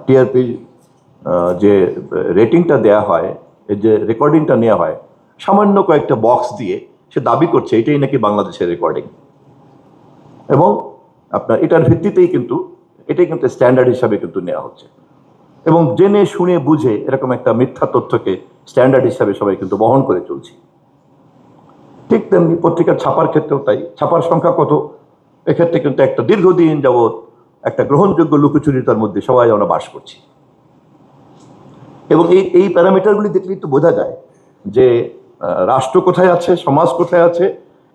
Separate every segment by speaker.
Speaker 1: TRP যে রেটিংটা দেয়া হয়, এই যে রেকর্ডিংটা নেওয়া হয়, সামান্য কয়েকটা বক্স দিয়ে সে দাবি করছে এটাই নাকি বাংলাদেশের রেকর্ডিং, এবং আপনার এটার ভিত্তিতেই কিন্তু এটাই কিন্তু স্ট্যান্ডার্ড হিসাবে কিন্তু নেওয়া হচ্ছে, এবং জেনে শুনে বুঝে এরকম একটা মিথ্যা তথ্যকে স্ট্যান্ডার্ড হিসাবে সবাই কিন্তু বহন করে চলছি। ঠিক তেমনি পত্রিকার ছাপার ক্ষেত্রেও তাই। ছাপার সংখ্যা কত, এক্ষেত্রে কিন্তু একটা দীর্ঘদিন যাবৎ একটা গ্রহণযোগ্য লুকোচুরিতার মধ্যে সবাই আমরা বাস করছি, এবং এই প্যারামিটারগুলি দেখলেই তো বোঝা যায় যে রাষ্ট্র কোথায় আছে, সমাজ কোথায় আছে,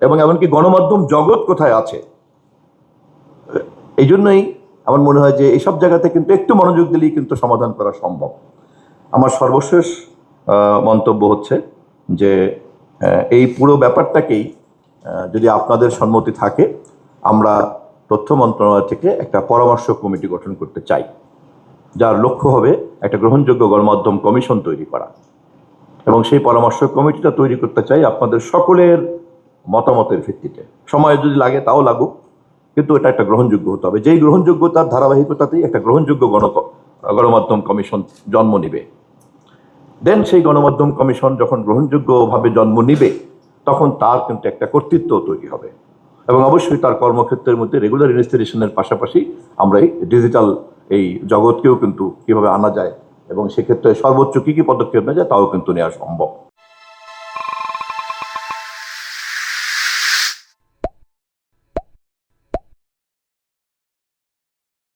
Speaker 1: এবং এমনকি গণমাধ্যম জগৎ কোথায় আছে। এই জন্যই আমার মনে হয় যে এইসব জায়গাতে কিন্তু একটু মনোযোগ দিলেই কিন্তু সমাধান করা সম্ভব। আমার সর্বশেষ মন্তব্য হচ্ছে যে এই পুরো ব্যাপারটাকেই যদি আপনাদের সম্মতি থাকে, আমরা তথ্য মন্ত্রণালয় থেকে একটা পরামর্শ কমিটি গঠন করতে চাই, যার লক্ষ্য হবে একটা গ্রহণযোগ্য গণমাধ্যম কমিশন তৈরি করা, এবং সেই পরামর্শ কমিটিটা তৈরি করতে চাই আপনাদের সকলের মতামতের ভিত্তিতে। সময় যদি লাগে তাও লাগুক, কিন্তু এটা একটা গ্রহণযোগ্য হতে হবে, যেই গ্রহণযোগ্যতার ধারাবাহিকতাতেই একটা গ্রহণযোগ্য গণমাধ্যম কমিশন জন্ম নিবে। দেন সেই গণমাধ্যম কমিশন যখন গ্রহণযোগ্যভাবে জন্ম নিবে, তখন তার কিন্তু একটা কর্তৃত্ব তৈরি হবে, এবং অবশ্যই তার কর্মক্ষেত্রের মধ্যে রেগুলার ইনভেস্টিগেশনের পাশাপাশি আমরা এই ডিজিটাল এই জগৎকেও কিন্তু কিভাবে আনা যায় এবং সেক্ষেত্রে সর্বোচ্চ কি কি পদক্ষেপ নেওয়া যায় তাও কিন্তু নেওয়া সম্ভব।